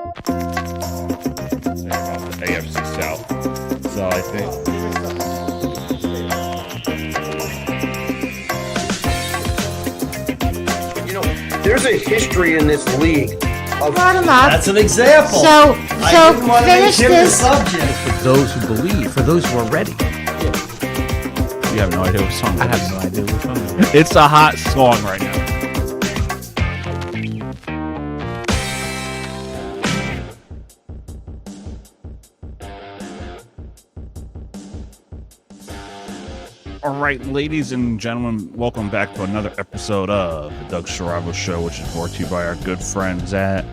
About the AFC South. So I think. There's a history in this league of Brought him up. That's an example. So I didn't want to make finish him the this. subject. For those who believe, for those who are ready. You have no idea what song I it is. have no idea which one it is. It's a hot song right now. All right, ladies and gentlemen, welcome back to another episode of the Doug Sharabo Show, which is brought to you by our good friends at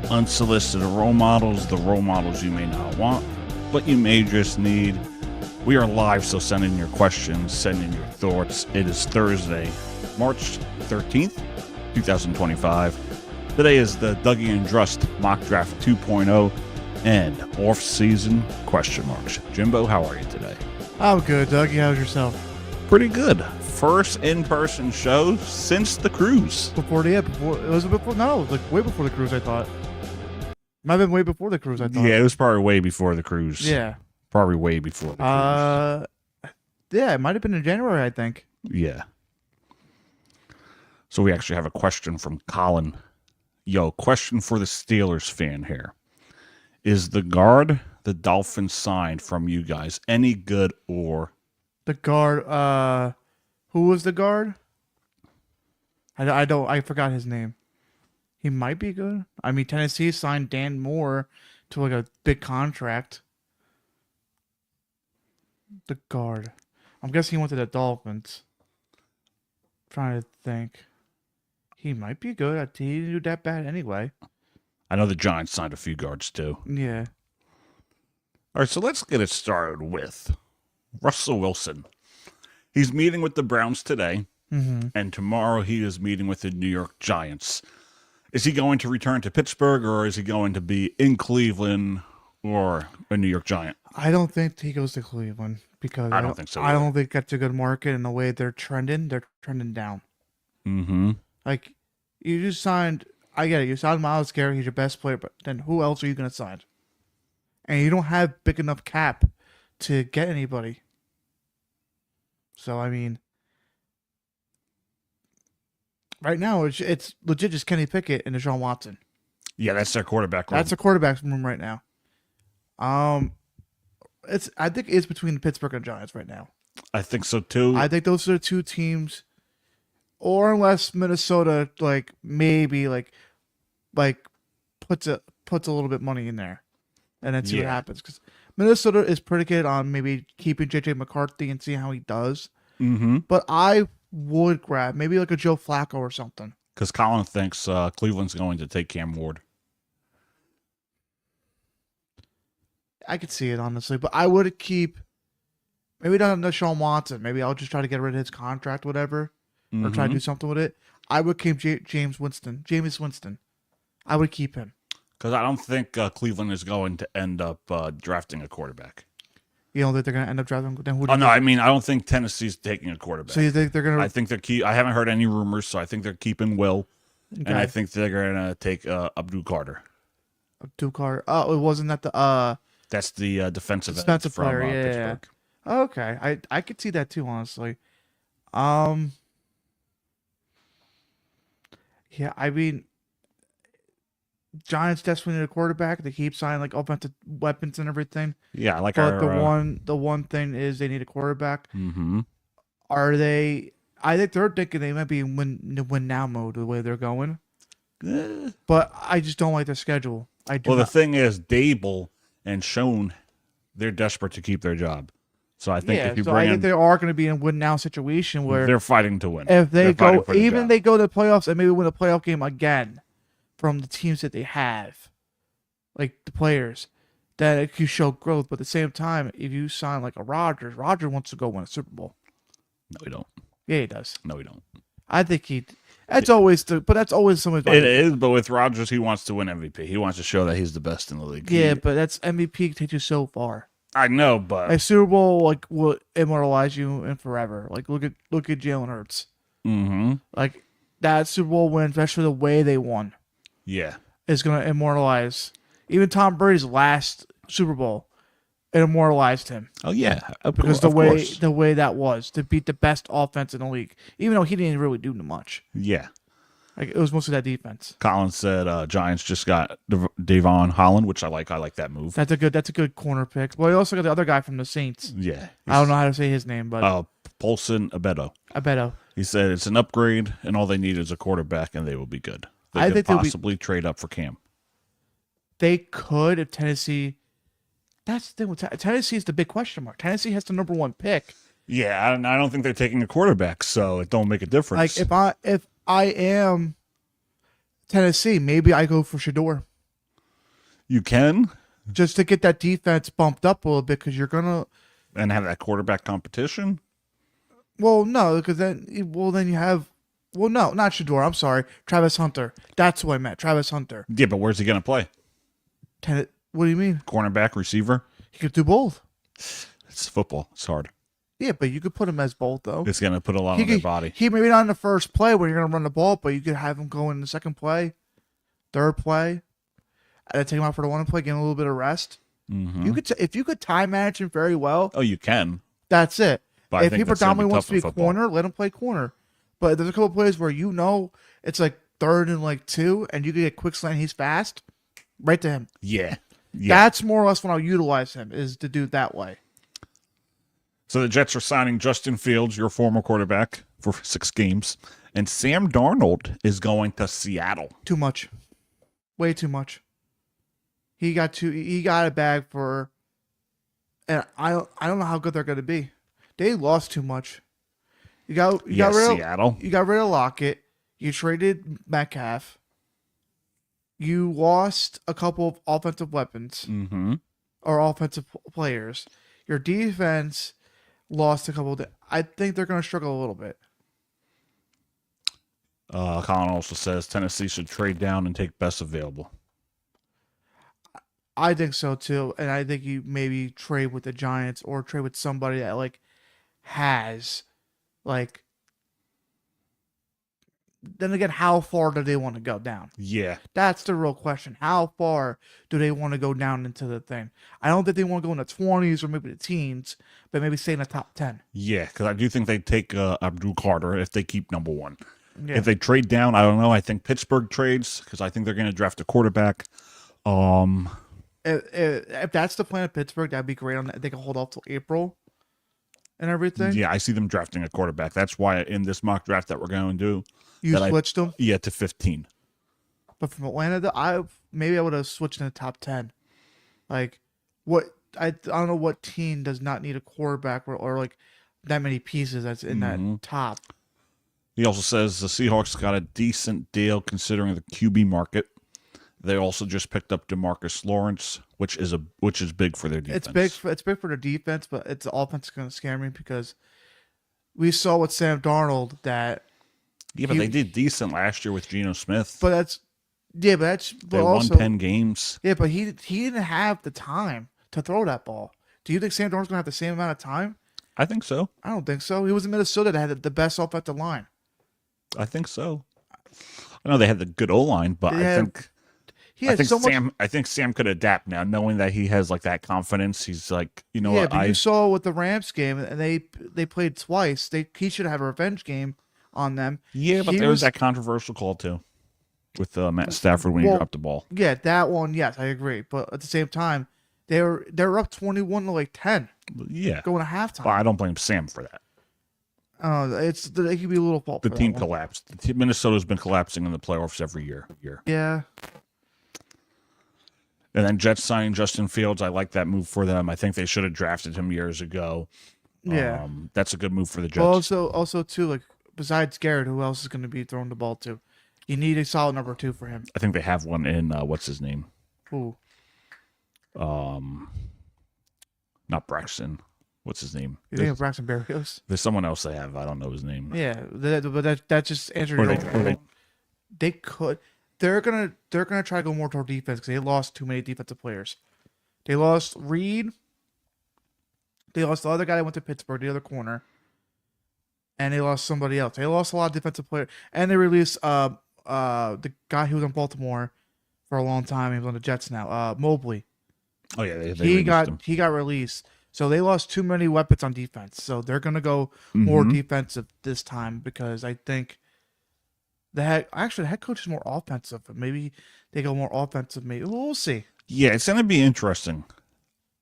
Unsolicited Role Models, the role models you may not want, but you may just need. We are live, so send in your questions, send in your thoughts. It is Thursday, March 13th, 2025. Today is the Dougie and Drust Mock Draft 2.0 and off-season question marks. Jimbo, how are you today? I'm good, Dougie. How's yourself? Pretty good. First in-person show since the cruise. Before it was before. No, like way before the cruise. I thought. Might have been way before the cruise. I thought. Yeah, it was probably way before the cruise. Yeah. Probably way before the cruise. Yeah, it might have been in January. I think. Yeah. So we actually have a question from Colin. Yo, question for the Steelers fan here. Is the guard the Dolphins signed from you guys any good or? The guard. Who was the guard? I forgot his name. He might be good. I mean, Tennessee signed Dan Moore to like a big contract. The guard. I'm guessing he went to the Dolphins. Trying to think. He might be good. He didn't do that bad anyway. I know the Giants signed a few guards too. Yeah. All right, so let's get it started with Russell Wilson. He's meeting with the Browns today, and tomorrow he is meeting with the New York Giants. Is he going to return to Pittsburgh, or is he going to be in Cleveland or a New York Giant? I don't think he goes to Cleveland because I don't think so I either. don't think that's a good market, and the way they're trending down. Mm-hmm. Like, you just signed. I get it. You signed Myles Garrett. He's your best player, but then who else are you going to sign? And you don't have big enough cap to get anybody. So, I mean, right now it's legit just Kenny Pickett and Deshaun Watson. Yeah, that's their quarterback room. That's a quarterback room right now. I think it's between the Pittsburgh and Giants right now. I think so too. I think those are the two teams, or unless Minnesota maybe puts a little bit money in there, and then see what happens. Because Minnesota is predicated on maybe keeping JJ McCarthy and see how he does. Mm-hmm. But I would grab maybe like a Joe Flacco or something. Because Colin thinks Cleveland's going to take Cam Ward. I could see it honestly, but I would keep maybe not Deshaun Watson. Maybe I'll just try to get rid of his contract, whatever, or try to do something with it. I would keep Jameis Winston. I would keep him. Because I don't think Cleveland is going to end up drafting a quarterback. You don't think they're going to end up drafting? Then who? Oh no, I mean I don't think Tennessee's taking a quarterback. So you think they're going to? I think they're I haven't heard any rumors, so I think they're keeping Will, and I think they're going to take Abdul Carter. Abdul Carter. Oh, it wasn't that the That's the defensive end defensive from player. Yeah. Pittsburgh. Okay, I could see that too, honestly. Yeah, I mean, Giants desperately need a quarterback. They keep signing like offensive weapons and everything. Yeah, I like But our, the one thing is they need a quarterback. Mm-hmm. Are they? I think they're thinking they might be in win now mode the way they're going. But I just don't like their schedule. Well, the thing is, Dable and Schoen, they're desperate to keep their job. So I think if you bring I think they are going to be in a win now situation where they're fighting to win. if they go, even they go to the playoffs and maybe win a playoff game again from the teams that they have, like the players, that it could show growth. But at the same time, if you sign like a Rodgers wants to go win a Super Bowl. No, we don't. Yeah, he does. No, we don't. I think he. That's always someone's. It is, but with Rodgers, he wants to win MVP. He wants to show that he's the best in the league. Yeah, but that's MVP takes you so far. I know, but A Super Bowl will immortalize you in forever. Like look at Jalen Hurts. Mm-hmm. Like that Super Bowl win, especially the way they won. Yeah. is going to immortalize. Even Tom Brady's last Super Bowl, it immortalized him. Oh yeah, Because the way that was to beat the best offense in the league, even though he didn't really do much. Yeah. Like it was mostly that defense. Collins said Giants just got Davon Holland, which I like. I like that move. That's a good corner pick. Well, he also got the other guy from the Saints. Yeah. I don't know how to say his name, but Paulson Abedo. Abedo. He said it's an upgrade, and all they need is a quarterback, and they will be good. They I could think they'll possibly trade up for Cam. They could if Tennessee. That's the thing with Tennessee is the big question mark. Tennessee has the number 1 pick. Yeah, I don't think they're taking a quarterback, so it don't make a difference. Like if I am Tennessee, maybe I go for Shador. You can. Just to get that defense bumped up a little bit because you're gonna And have that quarterback competition. Well, no, because then you have. Well, no, not Shador. I'm sorry, Travis Hunter. That's who I meant, Travis Hunter. Yeah, but where's he gonna play? What do you mean? Cornerback, receiver. He could do both. It's football. It's hard. Yeah, but you could put him as both though. It's gonna put a lot on their body. He maybe not in the first play where you're gonna run the ball, but you could have him go in the second play, third play, and then take him out for the 1 play, get him a little bit of rest. Mm-hmm. You could if you could time manage him very well. Oh, you can. That's it. But if he predominantly wants to be corner, let him play corner. But there's a couple of plays where it's like 3rd and 2, and you can get quick slant. He's fast, right to him. Yeah. That's more or less when I'll utilize him is to do it that way. So the Jets are signing Justin Fields, your former quarterback, for 6 games, and Sam Darnold is going to Seattle. Too much, way too much. He got a bag for, and I don't know how good they're going to be. They lost too much. You got rid of Seattle. You got rid of Lockett. You traded Metcalf. You lost a couple of offensive weapons or offensive players. Your defense lost a couple of. I think they're going to struggle a little bit. Colin also says Tennessee should trade down and take best available. I think so too, and I think you maybe trade with the Giants or trade with somebody that has. Then again, how far do they want to go down? Yeah. That's the real question. How far do they want to go down into the thing? I don't think they want to go in the 20s or maybe the teens, but maybe stay in the top 10. Yeah, because I do think they take Abdul Carter if they keep number 1. Yeah. If they trade down, I don't know. I think Pittsburgh trades because I think they're going to draft a quarterback. If that's the plan of Pittsburgh, that'd be great. They can hold off till April and everything. Yeah, I see them drafting a quarterback. That's why in this mock draft that we're going to do, you switched them? Yeah, to 15. But from Atlanta, I would have switched in the top 10. I don't know what team does not need a quarterback or that many pieces that's in that top. He also says the Seahawks got a decent deal considering the QB market. They also just picked up DeMarcus Lawrence, which is big for their defense. It's big for their defense, but it's the offense is going to scare me because we saw with Sam Darnold that. Yeah, but they did decent last year with Geno Smith. They won 10 games. Yeah, but he didn't have the time to throw that ball. Do you think Sam Darnold's going to have the same amount of time? I think so. I don't think so. He was in Minnesota that had the best offensive line. I think so. I know they had the good O-line, but I think Sam could adapt now, knowing that he has like that confidence. He's like, you know, but you saw with the Rams game, and they played twice. He should have a revenge game on them. Yeah, but there was that controversial call too with Matt Stafford when he dropped the ball. Yeah, that one. Yes, I agree. But at the same time, they were up 21 to 10. Yeah, going to halftime. Well, I don't blame Sam for that. It could be a little fault. The team collapsed. Minnesota's been collapsing in the playoffs every year. Yeah. And then Jets signing Justin Fields. I like that move for them. I think they should have drafted him years ago. Yeah, that's a good move for the Jets. Well, also too, besides Garrett, who else is going to be throwing the ball to? You need a solid number 2 for him. I think they have one in what's his name? Who? Not Braxton. What's his name? You think of Braxton Berrios? There's someone else they have. I don't know his name. Yeah, but that just answered. They could. They're gonna try to go more toward defense because they lost too many defensive players. They lost Reed. They lost the other guy that went to Pittsburgh, the other corner, and they lost somebody else. They lost a lot of defensive players, and they released the guy who was in Baltimore for a long time. He was on the Jets now. Mobley. Oh yeah, they He released him. got released. So they lost too many weapons on defense. So they're gonna go more Mhm. defensive this time because I think the head coach is more offensive. Maybe they go more offensive. Maybe we'll see. Yeah, it's gonna be interesting.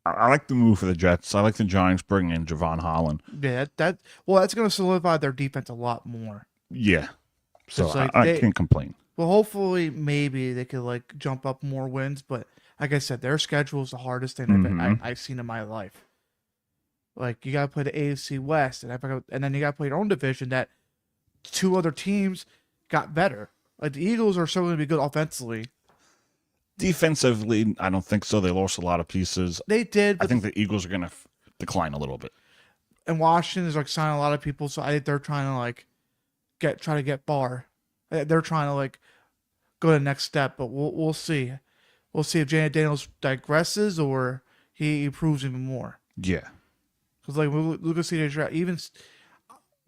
I like the move for the Jets. I like the Giants bringing in Javon Holland. Yeah, that's gonna solidify their defense a lot more. Yeah, so It's like I can't complain. Well, hopefully, maybe they could like jump up more wins. But like I said, their schedule is the hardest thing I've seen in my life. Like you gotta play the AFC West, and then you gotta play your own division. That two other teams got better. Like the Eagles are still going to be good offensively. Defensively, I don't think so. They lost a lot of pieces. They did. I think the Eagles are going to decline a little bit. And Washington is like signing a lot of people, so I think they're trying to like try to get far. They're trying to like go to the next step, but we'll see. We'll see if Janet Daniels digresses or he improves even more. Yeah. Because like look at CJ Stroud. Even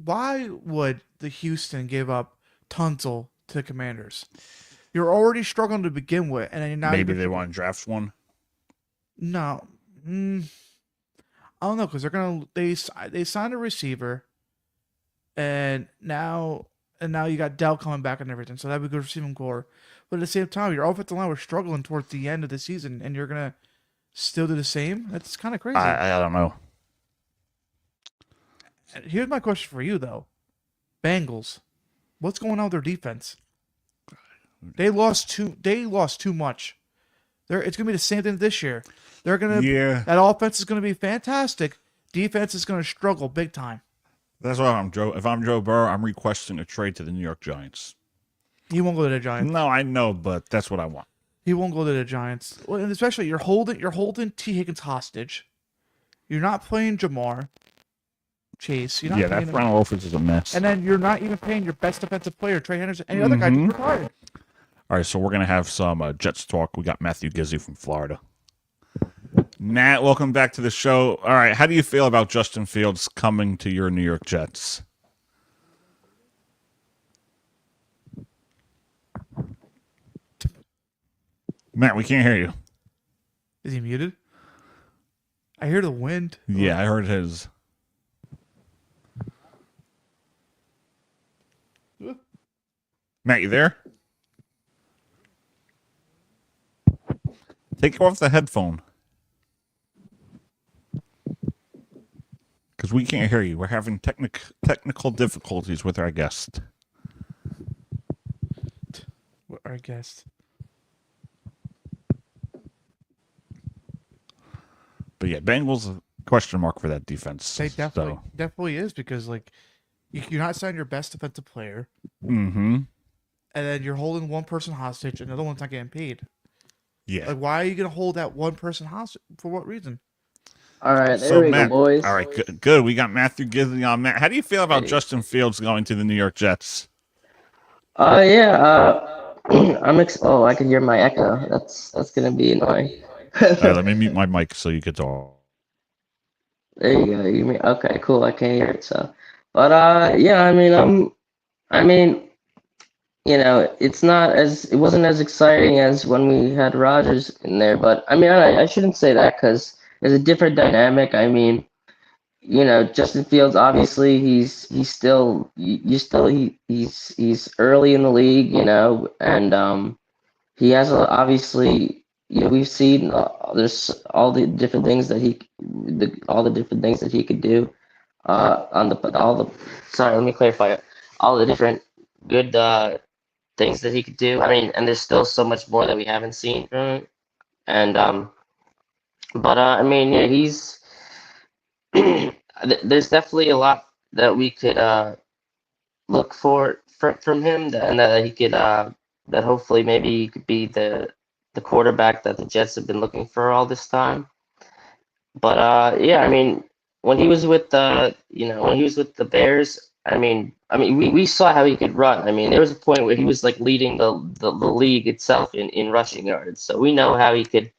why would the Houston give up Tunsil to the Commanders? You're already struggling to begin with, and then now Maybe they want to draft one. No, I don't know because they signed a receiver, and now you got Dell coming back and everything, so that'd be a good receiving core. But at the same time, your offensive line was struggling towards the end of the season, and you're gonna still do the same. That's kind of crazy. I don't know. Here's my question for you though, Bengals, what's going on with their defense? They lost too much. It's gonna be the same thing this year. That offense is gonna be fantastic. Defense is gonna struggle big time. That's why if I'm Joe Burrow, I'm requesting a trade to the New York Giants. He won't go to the Giants. No, I know, but that's what I want. He won't go to the Giants. Well, and especially you're holding T. Higgins hostage. You're not playing Jamar Chase. You're not that him. front office is a mess. And then you're not even paying your best defensive player, Trey Henderson. And the other guy just retired. All right, so we're going to have some Jets talk. We got Matthew Gizzy from Florida. Nat, welcome back to the show. All right, how do you feel about Justin Fields coming to your New York Jets? Matt, we can't hear you. Is he muted? I hear the wind. Yeah, I heard his. Matt, you there? Take off the headphone. Because we can't hear you. We're having technical difficulties with our guest. Our guest. But yeah, Bengals a question mark for that defense. They definitely is because like you're not signing your best defensive player. Mm-hmm. And then you're holding one person hostage and the other one's not getting paid. Yeah. Like, why are you going to hold that one person hostage? For what reason? All right, there So we Matt, go, boys. all right, good. We got Matthew Gizzy on. Matt, how do you feel about Justin Fields going to the New York Jets? Yeah. Oh, I can hear my echo. That's gonna be annoying. All right, let me mute my mic so you could talk. There you go. You mean okay? Cool. I can hear it. So, but yeah. I mean, it wasn't as exciting as when we had Rodgers in there. But I mean, I shouldn't say that because there's a different dynamic. I mean, Justin Fields, obviously he's early in the league, and he has obviously, we've seen there's all the different things that he could do sorry, let me clarify it. All the different good things that he could do. I mean, and there's still so much more that we haven't seen from him. And I mean, yeah, he's there's definitely a lot that we could look for from him, and that he could that hopefully maybe he could be the quarterback that the Jets have been looking for all this time. But yeah, I mean, when he was with the Bears, I mean, we saw how he could run. I mean, there was a point where he was like leading the league itself in rushing yards. So we know how he could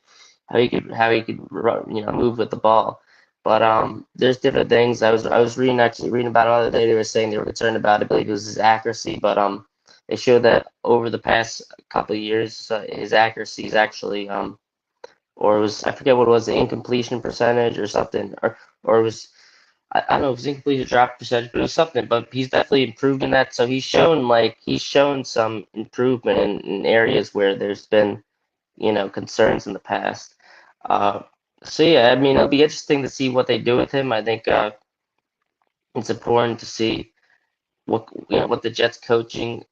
run, move with the ball. But there's different things. I was reading about it the other day. They were saying they were concerned about it, but it was his accuracy. But they showed that over the past couple of years, his accuracy is actually or it was, I forget what it was, the incompletion percentage or something, or it was, I don't know if it was incompletion drop percentage, but it was something. But he's definitely improved in that. So he's shown some improvement in areas where there's been, concerns in the past. Uh, so yeah, I mean, it'll be interesting to see what they do with him. I think it's important to see what the Jets coaching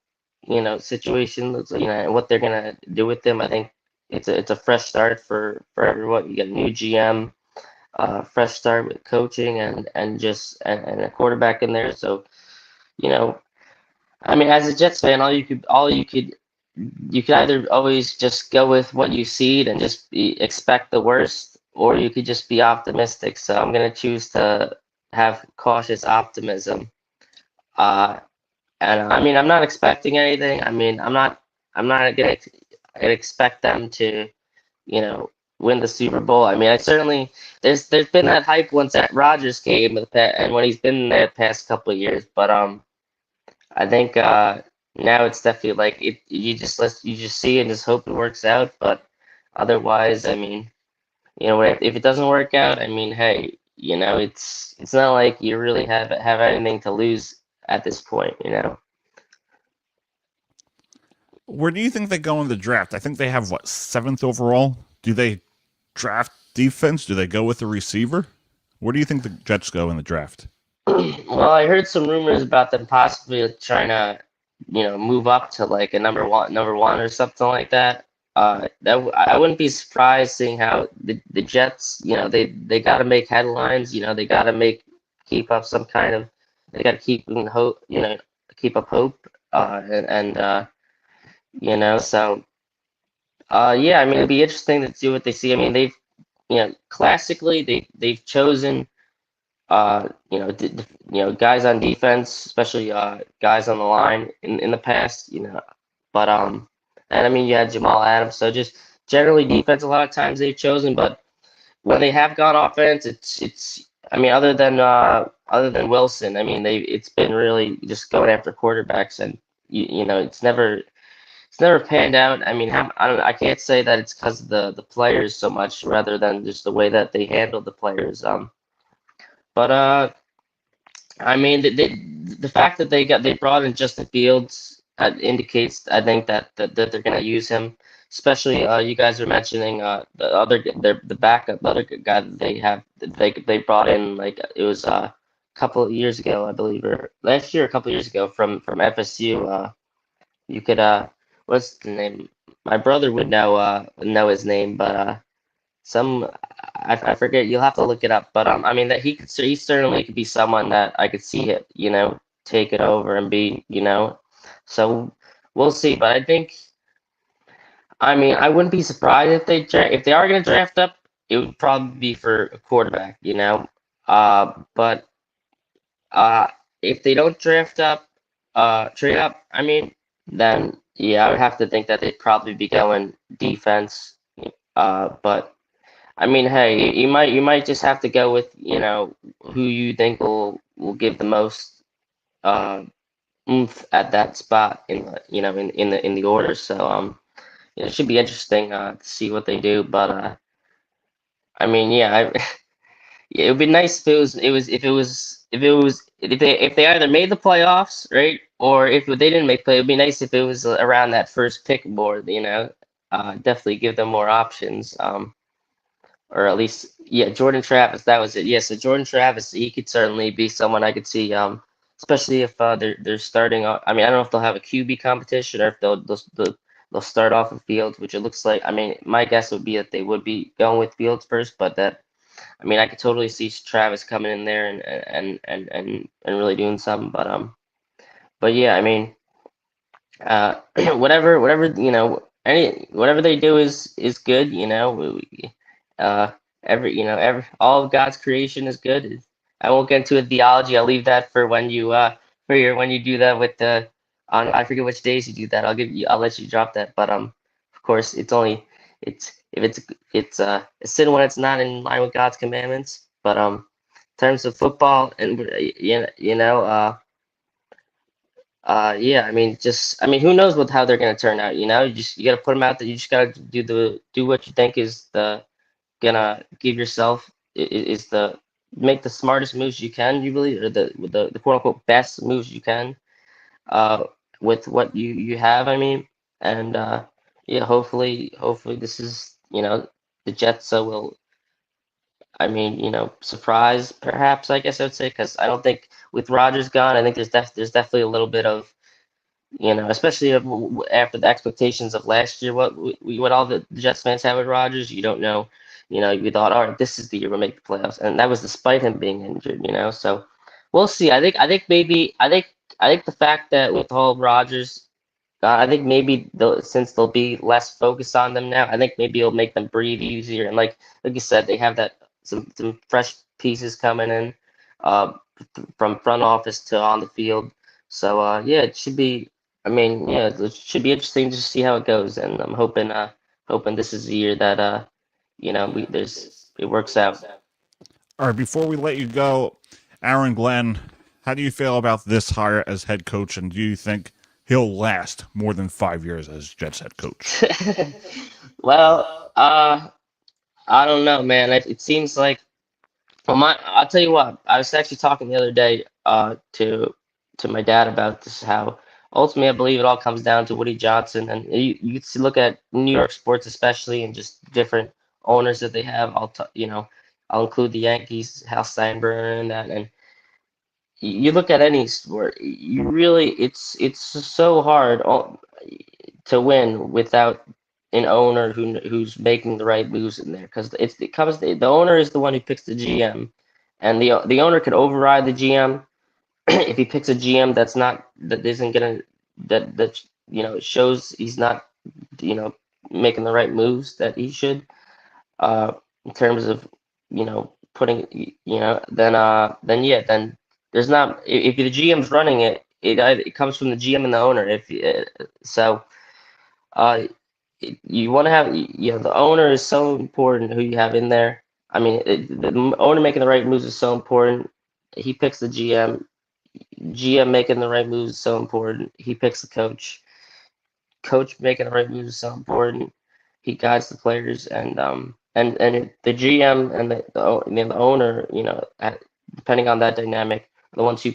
situation looks like, and what they're gonna do with them. I think it's a fresh start for everyone. You get a new GM, fresh start with coaching and a quarterback in there. So you know, I mean, as a Jets fan, you could either always just go with what you see and just expect the worst, or you could just be optimistic. So I'm gonna choose to have cautious optimism. Uh, and I mean, I'm not expecting anything. I mean, I'm not gonna expect them to, you know, win the Super Bowl. I mean, I certainly there's been that hype once that Rodgers came and when he's been there the past couple of years. But I think now it's definitely like it. You just see and just hope it works out. But otherwise, I mean, if it doesn't work out, I mean, hey, it's not like you really have anything to lose at this point. Where do you think they go in the draft? I think they have what, 7th overall? Do they draft defense? Do they go with a receiver? Where do you think the Jets go in the draft? Well, I heard some rumors about them possibly trying to, move up to like a number one or something like that. I wouldn't be surprised seeing how the Jets, they got to make headlines. They got to keep up some kind of, they got to keep in hope, keep up hope. So yeah, I mean, it'd be interesting to see what they see. I mean, classically they've chosen guys on defense, especially guys on the line in the past, But and I mean, you had Jamal Adams, so just generally defense. A lot of times they've chosen, but when they have gone offense, it's. I mean, other than Wilson, I mean, it's been really just going after quarterbacks, and it's never panned out. I mean, I can't say that it's because of the players so much, rather than just the way that they handle the players. But I mean, the fact that they brought in Justin Fields indicates, I think, that they're going to use him. Especially, you guys are mentioning the backup, the other guy that they brought in, like it was a couple of years ago, I believe, or last year, a couple of years ago from FSU. You could what's the name? My brother would know his name, but some I forget. You'll have to look it up. But I mean that he certainly could be someone that I could see it, take it over and be, So we'll see. But I mean, I wouldn't be surprised if they are going to draft up. It would probably be for a quarterback, But if they don't draft up, trade up, I mean, then yeah, I would have to think that they'd probably be going defense. But I mean, hey, you might just have to go with who you think will give the most oomph at that spot in the order. So it should be interesting to see what they do. But I mean, yeah, yeah, it would be nice if they either made the playoffs, right, or if they didn't make play. It'd be nice if it was around that first pick board. Definitely give them more options. Or at least, yeah, Jordan Travis, that was it. Yeah, so Jordan Travis, he could certainly be someone I could see, especially if they're starting off. I mean, I don't know if they'll have a QB competition or if they'll start off with Fields, which it looks like. I mean, my guess would be that they would be going with Fields first, but I mean, I could totally see Travis coming in there and really doing something. But yeah, I mean, whatever whatever they do is good. Uh, every all of God's creation is good. I won't get into a theology. I'll leave that for when you when you do that with the on I forget which days you do that. I'll let you drop that. But of course it's if it's a sin when it's not in line with God's commandments. But in terms of football and Yeah, I mean, who knows how they're gonna turn out? You got to put them out there. You just got to do what you think is the gonna give yourself is the make the smartest moves you can. You believe, or the quote unquote best moves you can, uh, with what you have. I mean, and yeah, hopefully this is the Jets will. I mean, surprise perhaps. I guess I would say because I don't think with Rodgers gone, I think there's definitely a little bit of especially after the expectations of last year, what all the Jets fans had with Rodgers, you don't know. We thought, all right, this is the year we'll make the playoffs, and that was despite him being injured. So we'll see. I think the fact that with all Rodgers, I think maybe since they'll be less focused on them now, I think maybe it'll make them breathe easier. And like you said, they have that some fresh pieces coming in, uh, from front office to on the field. So yeah, it should be. I mean, yeah, it should be interesting to see how it goes, and I'm hoping this is the year that it works out. All right, before we let you go, Aaron Glenn, how do you feel about this hire as head coach, and do you think he'll last more than 5 years as Jets head coach? Well, I don't know, man. It seems like I'll tell you what. I was actually talking the other day to my dad about this. How ultimately I believe it all comes down to Woody Johnson, and you can look at New York sports, especially, and just different owners that they have. I'll include the Yankees, Hal Steinbrenner, and that. And you look at any sport, you really it's so hard to win without an owner who's making the right moves in there because the owner is the one who picks the GM, and the owner could override the GM if he picks a GM that isn't gonna that shows he's not you know making the right moves that he should, in terms of putting then yeah, then there's not if the GM's running it comes from the GM and the owner. If so uh you want to have the owner is so important who you have in there. I mean, the owner making the right moves is so important. He picks the GM making the right moves is so important. He picks the coach making the right moves is so important. He guides the players, and the GM and the owner, depending on that dynamic, are the ones who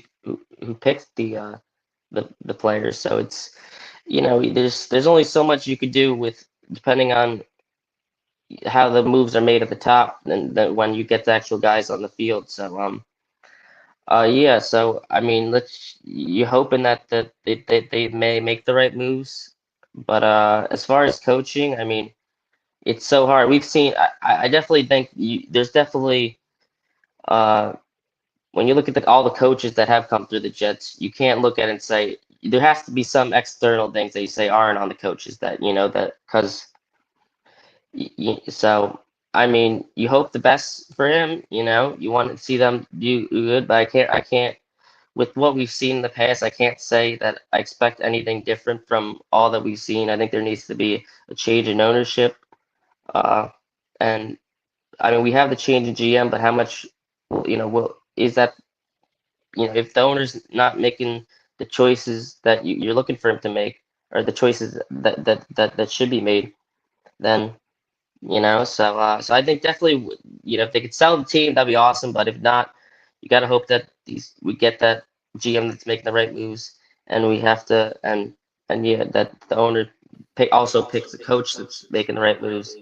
pick the players. So it's there's only so much you could do with depending on how the moves are made at the top, and then when you get the actual guys on the field. So yeah. So I mean, you hoping that they may make the right moves, but as far as coaching, I mean, it's so hard. We've seen. I definitely think there's definitely uh when you look at all the coaches that have come through the Jets, you can't look at it and say there has to be some external things that you say aren't on the coaches that that because so I mean you hope the best for him. You want to see them do good, but I can't with what we've seen in the past. I can't say that I expect anything different from all that we've seen. I think there needs to be a change in ownership, and I mean we have the change in GM, but how much will is that if the owner's not making the choices that you're looking for him to make, or the choices that should be made, then so I think definitely if they could sell the team, that'd be awesome. But if not, you got to hope that we get that GM that's making the right moves, and we have to and yeah, that the owner also picks the coach that's making the right moves,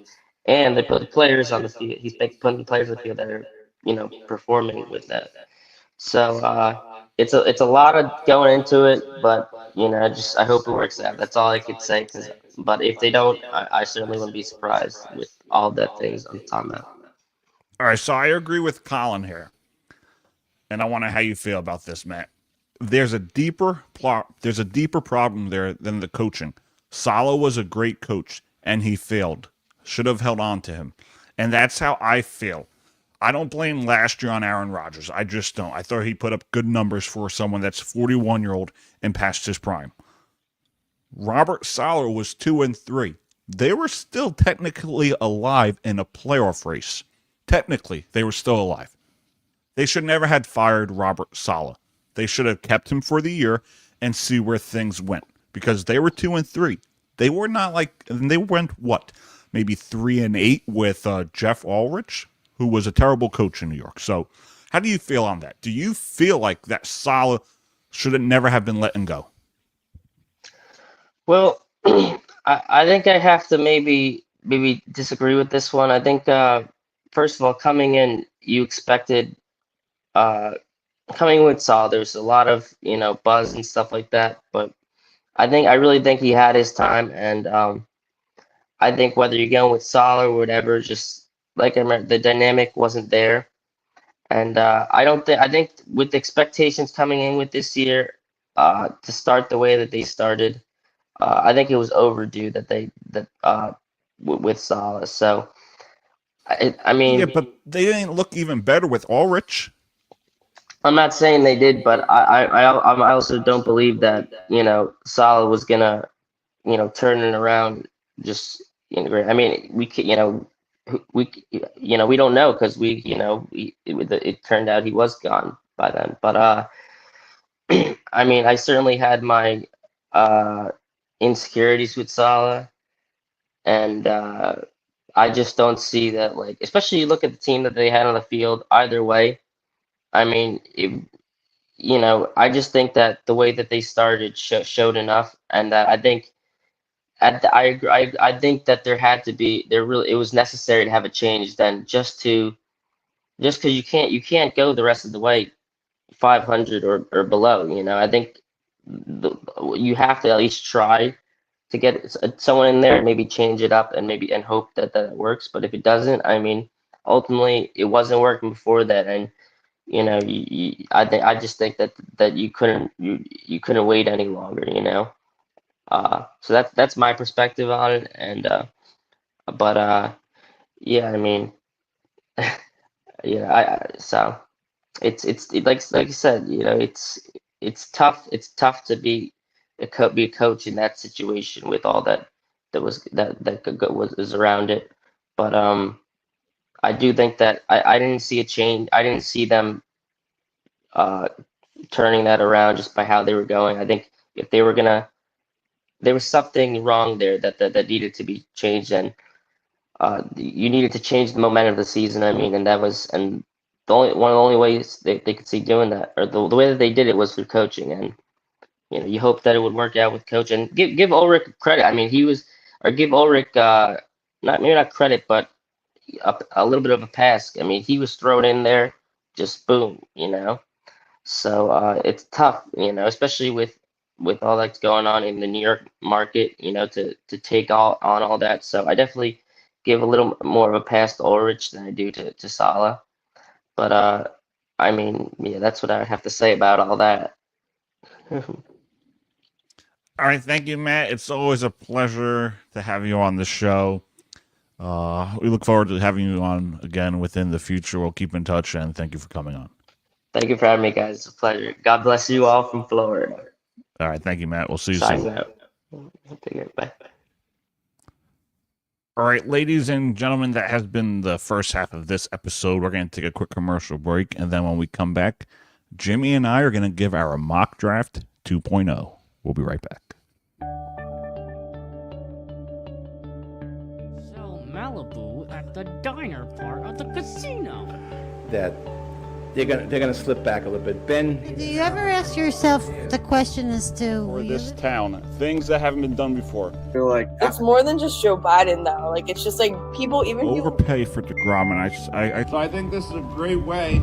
and they put the players on the field. Putting the players on the field that are performing with that. So it's a lot of going into it, but just I hope it works out. That's all I could say. But if they don't, I certainly wouldn't be surprised with all the things I'm talking about. All right, so I agree with Colin here, and I want to know how you feel about this, Matt. There's a deeper problem there than the coaching. Saleh was a great coach, and he failed. Should have held on to him, and that's how I feel. I don't blame last year on Aaron Rodgers. I just don't. I thought he put up good numbers for someone that's 41-year-old and past his prime. Robert Saleh was 2-3. They were still technically alive in a playoff race. Technically, they were still alive. They should never had fired Robert Saleh. They should have kept him for the year and see where things went, because they were 2-3. They were not like, they went what, maybe 3-8 with Jeff Ulrich, who was a terrible coach in New York. So how do you feel on that? Do you feel like that Saleh should have never have been letting go? Well, I think I have to maybe disagree with this one. I think first of all, coming in, you expected uh, coming with Saleh. There's a lot of buzz and stuff like that, but I really think he had his time, and I think whether you're going with Saleh or whatever, just like I remember, the dynamic wasn't there. And I think with the expectations coming in with this year, to start the way that they started, I think it was overdue with Saleh. So I mean, Yeah, but they didn't look even better with Ulrich. I'm not saying they did, but I also don't believe that Saleh was gonna turn it around just integrate. I mean, we don't know, because it turned out he was gone by then. But I mean, I certainly had my insecurities with Saleh, and I just don't see that, like, especially you look at the team that they had on the field. Either way, I mean, I just think that the way that they started showed enough, and that I think. I agree. I think that it was necessary to have a change then, just because you can't go the rest of the way 500 or below. I think you have to at least try to get someone in there and maybe change it up, and hope that it works. But if it doesn't, I mean, ultimately it wasn't working before that, and I just think that you couldn't wait any longer. So that's my perspective on it, and but yeah, I mean, yeah, so like you said, it's tough. It's tough to be be a coach in that situation with all that was around it. But I do think that I didn't see a change. I didn't see them uh turning that around just by how they were going. I think if they were gonna there was something wrong there that needed to be changed, and you needed to change the momentum of the season. I mean, and one of the only ways they could see doing that, or the way that they did it, was through coaching. And you hope that it would work out with coach, and give Ulrich credit. I mean, give Ulrich not credit, but a little bit of a pass. I mean, he was thrown in there, just boom. So it's tough, especially with all that's going on in the New York market, to take on all that. So I definitely give a little more of a pass to Ulrich than I do to Saleh. But I mean, yeah, that's what I have to say about all that. All right, thank you, Matt. It's always a pleasure to have you on the show. We look forward to having you on again within the future. We'll keep in touch, and thank you for coming on. Thank you for having me, guys. It's a pleasure. God bless you all from Florida. All right, thank you, Matt. We'll see you Signs soon. out. Take care. Bye. All right, ladies and gentlemen, that has been the first half of this episode. We're going to take a quick commercial break, and then when we come back, Jimmy and I are going to give our mock draft 2.0. We'll be right back. So Malibu at the diner part of the casino. That they're gonna slip back a little bit. Ben, Do you ever ask yourself the question as to For this town, things that haven't been done before. Feel like It's more than just Joe Biden, though. Like, it's just like people, Overpay for DeGrom, and So I think this is a great way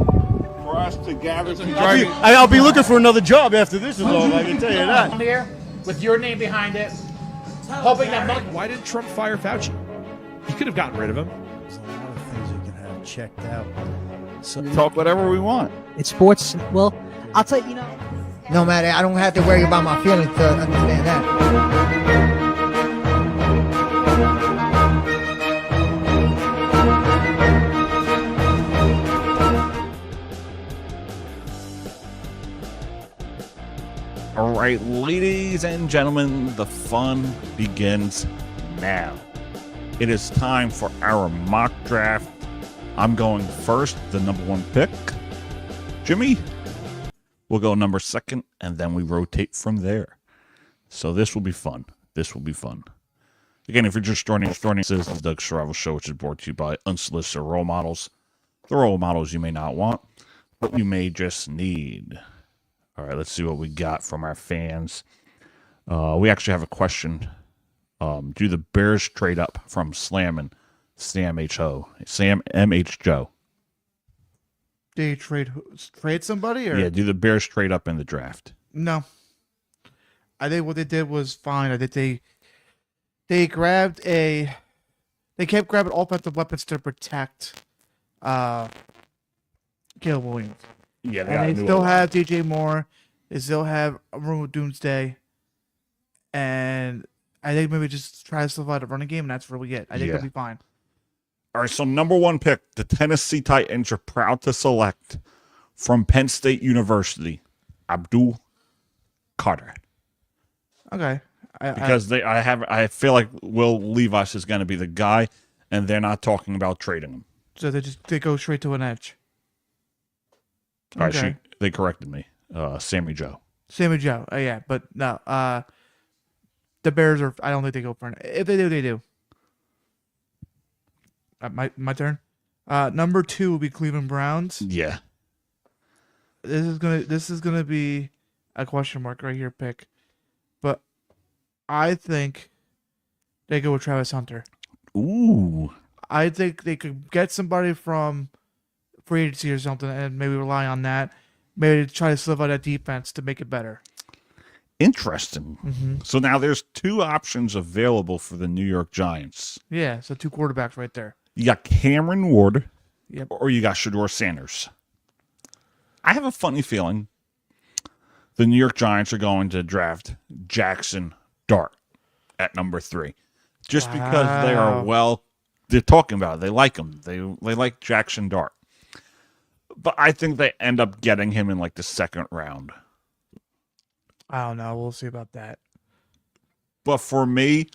for us to gather some I'll be looking for another job after this is over, I can tell you that. Here, with your name behind it, hoping that Why did Trump fire Fauci? He could have gotten rid of him. There's a lot of things you can have checked out. So talk whatever we want. it's sports? Well, I'll tell you, no matter, I don't have to worry about my feelings to understand that. All right, ladies and gentlemen, the fun begins now. It is time for our mock draft. I'm going first, the number one pick. Jimmy, We'll go number 2, and then we rotate from there. So this will be fun. This will be fun. Again, if you're just joining us, this is the Doug Shrivel Show, which is brought to you by Unsolicited Role Models. The role models you may not want, but you may just need. All right, let's see what we got from our fans. We actually have a question. Do the Bears trade up from Slam Sam M.H. Joe? They trade somebody? Or? Yeah, do the Bears trade up in the draft? No. I think what they did was fine. I think they grabbed they kept grabbing offensive weapons to protect Caleb Williams. Yeah, they still have DJ Moore. They still have Arumo Doomsday. And I think maybe just try to solidify the running game, and that's what we get. I think it'll be fine. All right, so number 1 pick, the Tennessee Titans are proud to select from Penn State University, Abdul Carter. Okay. Because I feel like Will Levis is going to be the guy, and they're not talking about trading him. So they go straight to an edge. All right, they corrected me. Sammy Joe. Sammy Joe. Yeah, but no. The Bears are. I don't think they go for it. If they do, they do. My turn. Number 2 will be Cleveland Browns. Yeah. This is gonna be a question mark right here. Pick, but I think they go with Travis Hunter. Ooh. I think they could get somebody from free agency or something, and maybe rely on that. Maybe try to solidify that defense to make it better. Interesting. Mm-hmm. So now there's 2 options available for the New York Giants. Yeah, so 2 quarterbacks right there. You got Cameron Ward, Yep. or you got Shedeur Sanders. I have a funny feeling the New York Giants are going to draft Jackson Dart at number 3. Just because they are they're talking about it. They like him. They like Jackson Dart. But I think they end up getting him in like the 2nd round. I don't know. We'll see about that. But for me,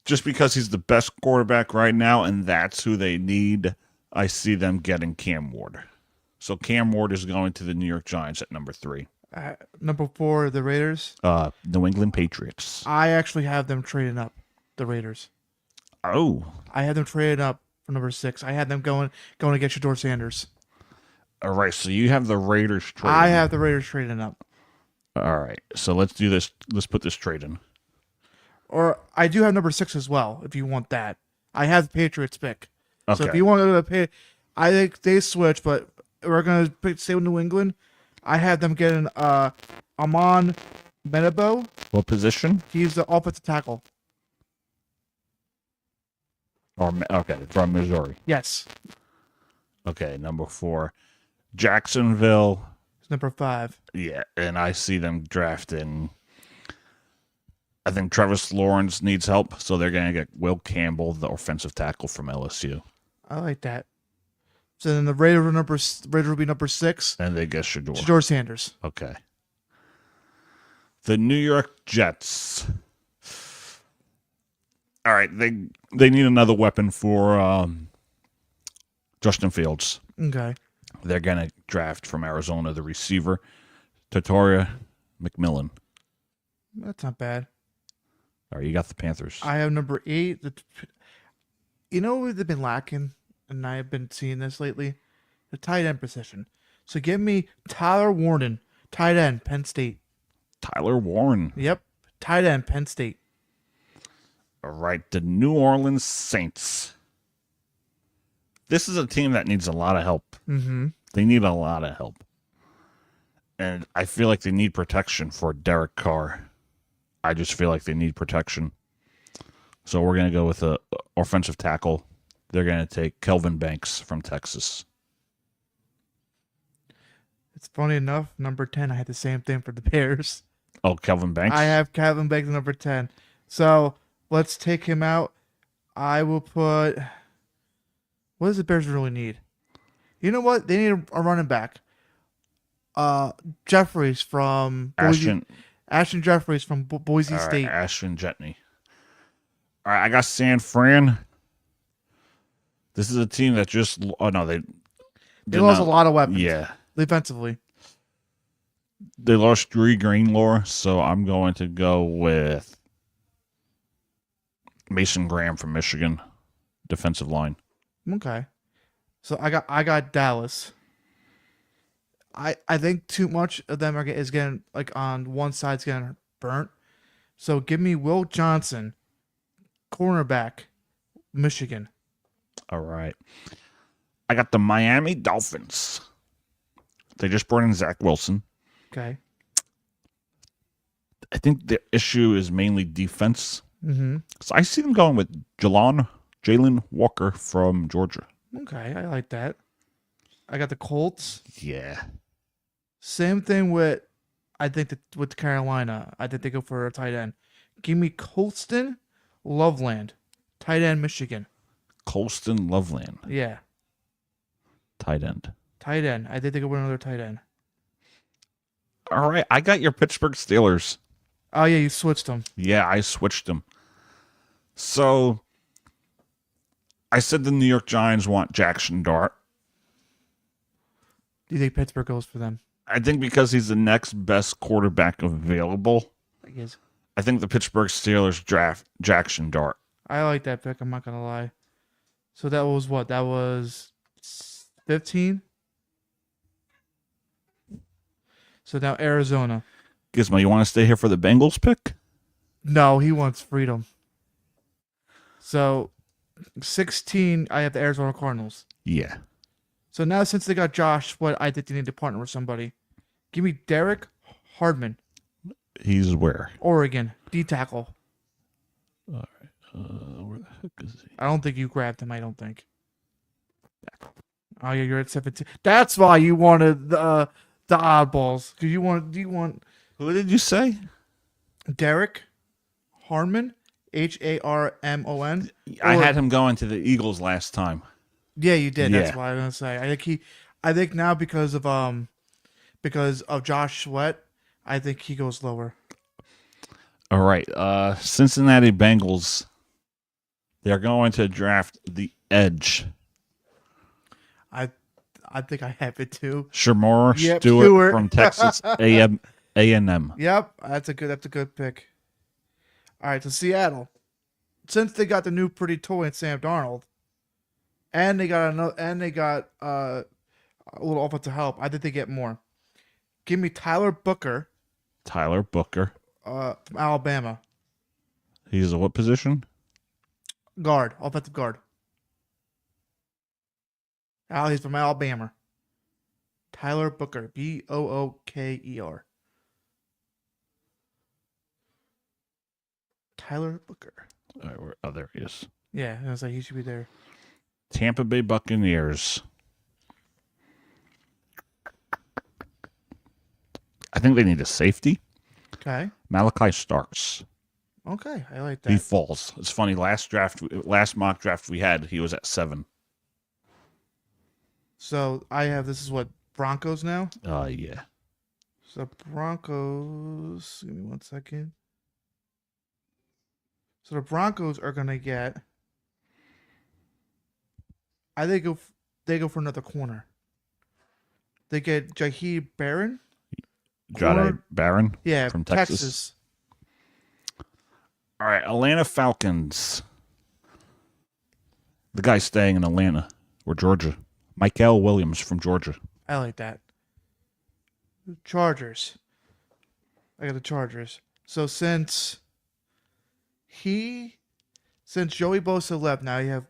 just because he's the best quarterback right now and that's who they need, I see them getting Cam Ward. So Cam Ward is going to the New York Giants at number 3. Number 4, the Raiders. New England Patriots. I actually have them trading up, the Raiders. Oh. I had them traded up for number 6. I had them going to get Shedeur Sanders. All right, so you have the Raiders trading. I have the Raiders trading up. All right, so let's do this. Let's put this trade in. Or I do have number 6 as well, if you want that. I have the Patriots pick. Okay. So if you want to pay, I think they switch, but we're going to stay with New England. I have them getting Amon Benabo. What position? He's the offensive tackle. Okay, from Missouri. Yes. Okay, number 4. Jacksonville. It's number 5. Yeah, and I see them drafting. I think Travis Lawrence needs help, so they're going to get Will Campbell, the offensive tackle from LSU. I like that. So then the Raiders will be number 6. And they get Shedeur. Shedeur Sanders. Okay. The New York Jets. All right, they need another weapon for Justin Fields. Okay. They're going to draft from Arizona the receiver, Tatoria McMillan. That's not bad. All right, you got the Panthers. I have number 8. You know what they've been lacking, and I have been seeing this lately? The tight end position. So give me Tyler Warren, tight end, Penn State. Tyler Warren. Yep, tight end, Penn State. All right, the New Orleans Saints. This is a team that needs a lot of help. Mm-hmm. They need a lot of help. And I feel like they need protection for Derek Carr. I just feel like they need protection. So we're going to go with an offensive tackle. They're going to take Kelvin Banks from Texas. It's funny enough, number 10, I had the same thing for the Bears. Oh, Kelvin Banks? I have Kelvin Banks number 10. So let's take him out. I will put... What does the Bears really need? You know what? They need a running back. Jeffries from Boise. Ashton Jeffries from Boise State. Ashton Jetney. All right, I got San Fran. This is a team that just... Oh, no, they lost a lot of weapons. Yeah. Defensively. They lost Drew Greenlaw, so I'm going to go with Mason Graham from Michigan, defensive line. Okay. So I got Dallas. I think too much of them is getting like on one side's getting burnt. So give me Will Johnson, cornerback, Michigan. All right. I got the Miami Dolphins. They just brought in Zach Wilson. Okay. I think the issue is mainly defense. Mm-hmm. So I see them going with Jalen Walker from Georgia. Okay, I like that. I got the Colts. Yeah. Same thing with, I think that with Carolina. I think they go for a tight end. Give me Colston Loveland, tight end, Michigan. Colston Loveland, Yeah, tight end. tight end. I think they go with another tight end. All right. I got your Pittsburgh Steelers. Oh yeah, you switched them. Yeah, I switched them. So I said the New York Giants want Jackson Dart. Do you think Pittsburgh goes for them? I think because he's the next best quarterback available, I guess. I think the Pittsburgh Steelers draft Jackson Dart. I like that pick. I'm not gonna lie. So that was what? That was 15. So now Arizona. Gizmo, you want to stay here for the Bengals pick? No, he wants freedom. So 16, I have the Arizona Cardinals. Yeah. So now since they got Josh, what I think they need to partner with somebody. Give me Derek Hardman, He's where? Oregon, D tackle. All right. Where the heck is he? I don't think you grabbed him. I don't think. Oh yeah, you're at 17. That's why you wanted the oddballs. Do you want Who did you say? Derek Harmon, Harmon? I had him going to the Eagles last time. Yeah, you did. That's Yeah. what I was gonna say. I think now because of Josh Sweat, I think he goes lower. All right. Cincinnati Bengals. They're going to draft the edge. I think I have it too. Shamar Yep, Stewart from Texas A&M. Yep, that's a good pick. All right, to Seattle. Since they got the new pretty toy in Sam Darnold, and they got a little offensive help, I think they get more. Give me Tyler Booker, from Alabama, He's a what position? guard, offensive guard. He's from Alabama. Tyler Booker, Booker. Tyler Booker. All right, there he is. Yeah, I was like, he should be there. Tampa Bay Buccaneers. I think they need a safety. Okay. Malachi Starks. Okay, I like He that. falls. It's funny. Last mock draft we had, he was at 7. So I have, this is what, Broncos now? Yeah. So Broncos, give me 1 second. So the Broncos are gonna get, I think they go for another corner. They get Jaheed Barron. Jahdae Barron. Yeah, from Texas. All right, Atlanta Falcons. The guy staying in Atlanta or Georgia. Michael Williams from Georgia. I like that. Chargers. I got the Chargers. So since Joey Bosa left, now you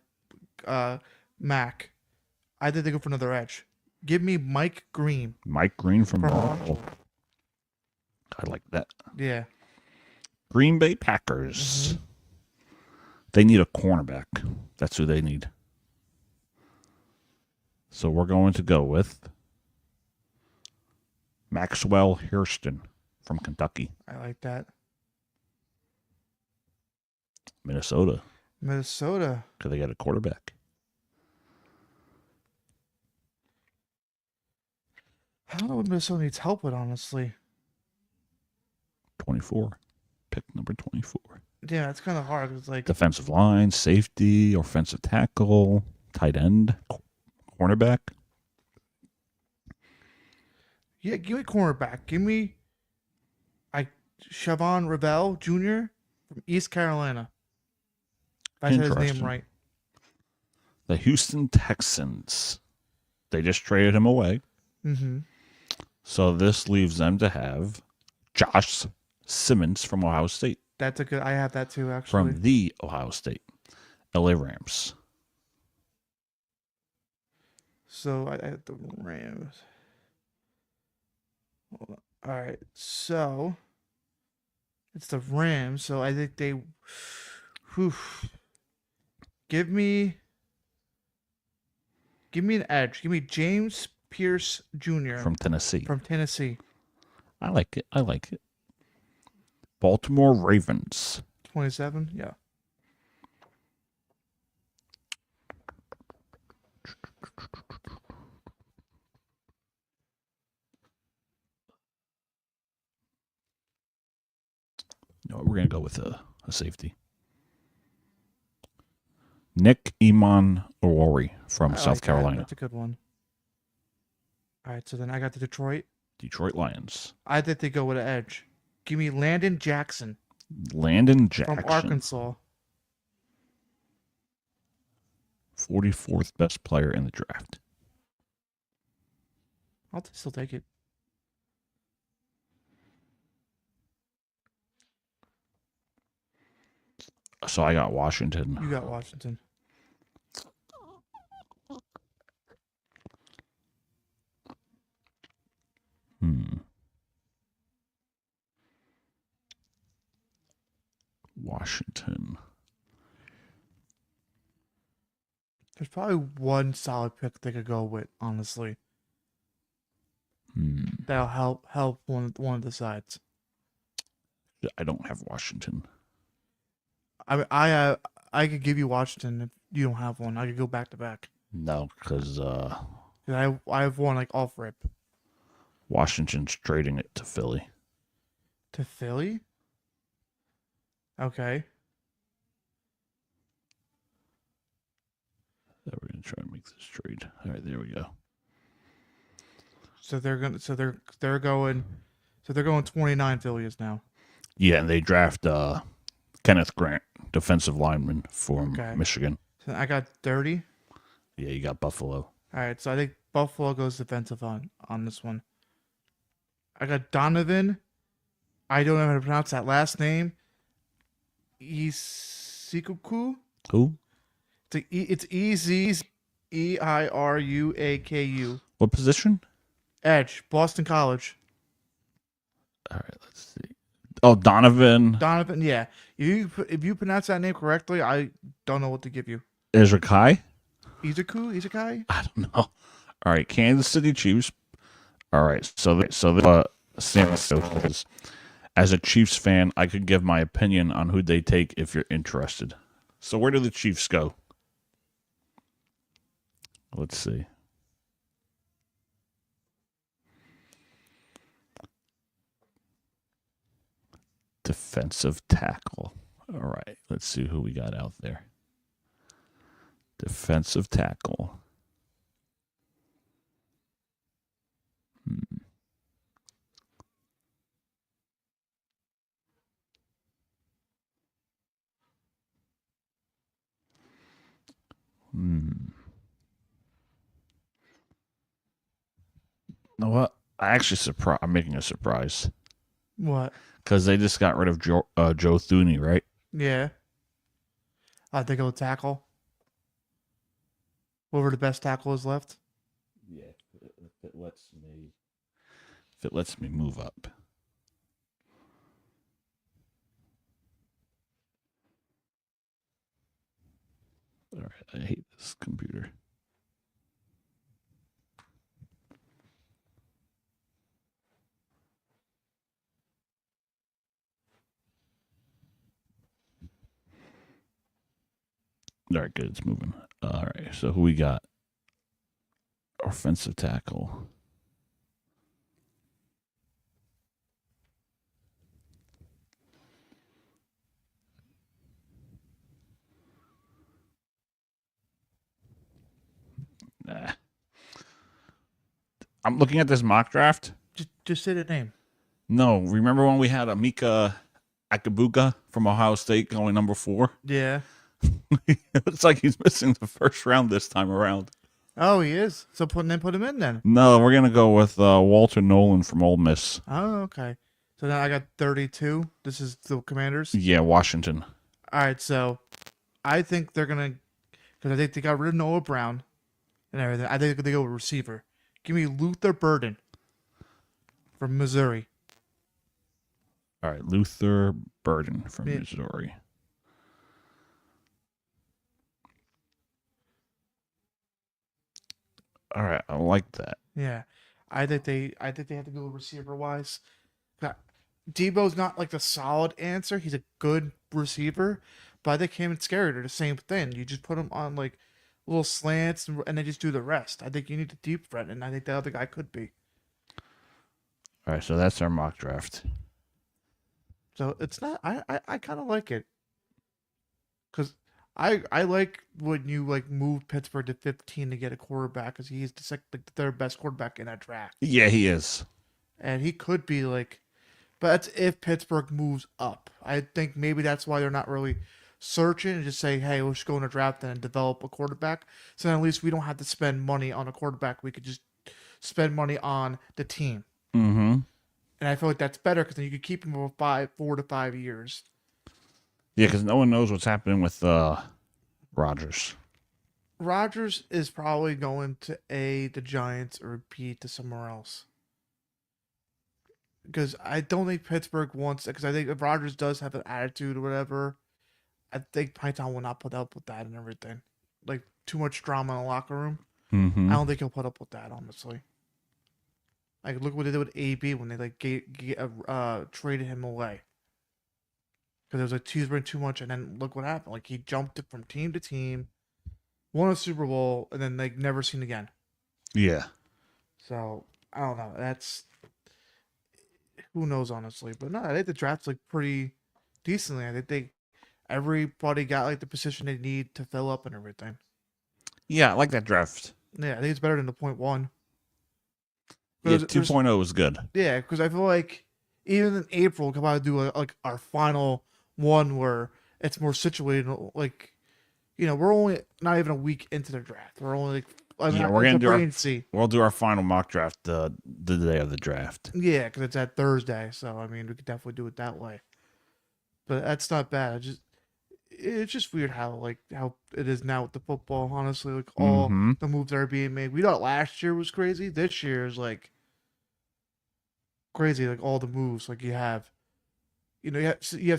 have Mac. I think they go for another edge. Give me Mike Green. Mike Green from Marvel. I like that. Yeah. Green Bay Packers. They need a cornerback. That's who they need. So we're going to go with Maxwell Hairston from Kentucky. I like that. Minnesota. Minnesota. Could they get a quarterback? I don't know what Minnesota needs help with, honestly. 24. Pick number 24. Yeah, it's kind of hard. It's like Defensive line, safety, offensive tackle, tight end, cornerback. Yeah, give me cornerback. Give me Shavon Revel Jr. from East Carolina. If I said his name Interesting. right. The Houston Texans. They just traded him away. Mm-hmm. So this leaves them to have Josh Simmons from Ohio State. That's a good. I have that too, actually. From the Ohio State LA Rams. So I have the Rams. Hold on. All right. So it's the Rams. So I think they. Whew, give me an edge. Give me James Pierce Jr. From Tennessee. From Tennessee. I like it. I like it. Baltimore Ravens. 27. Yeah. No, we're gonna go with a safety. Nick Iman Owori from I South like that. Carolina. That's a good one. All right. So then I got the Detroit Lions. I think they go with an edge. Give me Landon Jackson. Landon Jackson. From Arkansas. 44th best player in the draft. I'll still take it. So I got Washington. You got Washington. Washington. There's probably one solid pick they could go with, honestly. That'll help one of the sides. I don't have Washington. I could give you Washington if you don't have one. I could go back to back. No, because I have one like off rip. Washington's trading it to Philly. To Philly? Okay. We're gonna try and make this trade. All right, there we go. So they're going 29 Phillies now. Yeah, and they draft Kenneth Grant, defensive lineman from Michigan. So I got 30. Yeah, you got Buffalo. All right, so I think Buffalo goes defensive on this one. I got Donovan. I don't know how to pronounce that last name. Isikuku. Who? It's Eiruaku. What position? Edge, Boston College. All right, let's see. Oh, Donovan. Donovan, yeah. If you pronounce that name correctly, I don't know what to give you. Izakai? Izakai? I don't know. All right, Kansas City Chiefs. All right, so Sam says, as a Chiefs fan, I could give my opinion on who they take if you're interested. So where do the Chiefs go? Let's see. Defensive tackle. All right, let's see who we got out there. Defensive tackle. You know what? I'm making a surprise. What? Because they just got rid of Joe Thuney, right? Yeah. I think it'll tackle. Whoever the best tackle is left. Yeah, if it lets me move up. All right, I hate this computer. All right, good. It's moving. All right, so who we got? Offensive tackle. Nah. I'm looking at this mock draft. Just say the name. No, remember when we had Amika Akabuka from Ohio State going number 4? Yeah. It looks like he's missing the first round this time around. Oh, he is. So put him in then. No, we're gonna go with Walter Nolan from Ole Miss. Oh, okay. So now I got 32. This is the Commanders. Yeah, Washington. All right, so I think they're gonna, because I think they got rid of Noah Brown and everything. I think they go with receiver. Give me Luther Burden from Missouri. All right, Luther Burden from Yeah. Missouri. All right, I like that. Yeah, I think they have to go receiver wise. Debo's not like the solid answer. He's a good receiver, but I think him and Scary are the same thing. You just put him on like little slants and then just do the rest. I think you need a deep threat, and I think the other guy could be. All right, so that's our mock draft. So it's not. I kind of like it, because I like when you like move Pittsburgh to 15 to get a quarterback, because he's the third best quarterback in that draft, Yeah, he is. and he could be like. But that's if Pittsburgh moves up. I think maybe that's why they're not really searching and just say, hey, let's go in a draft and develop a quarterback. So then at least we don't have to spend money on a quarterback. We could just spend money on the team. Mm-hmm. And I feel like that's better, because then you could keep him for 4 to 5 years. Yeah, because no one knows what's happening with Rodgers. Rodgers is probably going to the Giants or B to somewhere else. Because I don't think Pittsburgh wants it. Because I think if Rodgers does have an attitude or whatever, I think Python will not put up with that and everything. Like, too much drama in the locker room. Mm-hmm. I don't think he'll put up with that, honestly. Like, look what they did with AB when they like traded him away. Because it was like he's been too much, and then look what happened. Like, he jumped it from team to team, won a Super Bowl, and then like never seen again. Yeah. So I don't know. That's, who knows, honestly. But no, I think the draft's like pretty decently. I think everybody got like the position they need to fill up and everything. Yeah, I like that draft. Yeah, I think it's better than the 0.1. Yeah, 2.0 was good. Yeah, because I feel like even in April, we'll probably do like our final one where it's more situated. Like, you know, we're only not even a week into the draft. We're only like, we're gonna we'll do our final mock draft the day of the draft. Yeah, because it's at Thursday, so I mean we could definitely do it that way. But that's not bad. It's just weird how it is now with the football. Honestly, like all the moves that are being made. We thought last year was crazy. This year is like crazy. Like all the moves, like you have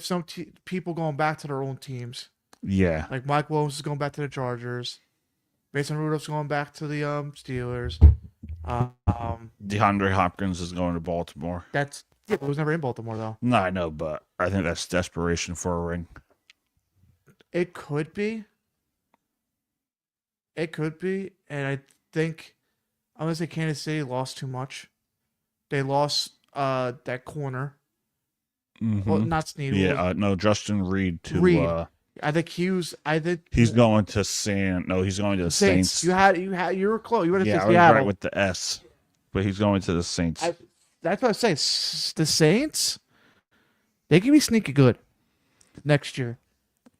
some people going back to their own teams. Yeah, like Mike Williams is going back to the Chargers. Mason Rudolph's going back to the Steelers. DeAndre Hopkins is going to Baltimore. It was never in Baltimore though. No, I know, but I think that's desperation for a ring. It could be. And I think I'm gonna say Kansas City lost too much. They lost that corner. Mm-hmm. Well, not Snead. Yeah, no, Justin Reed to I think he's going to he's going to the Saints. You were close. You would have said said Seattle. I was right with the S, but he's going to the Saints. That's what I say. The Saints, they can be sneaky good next year.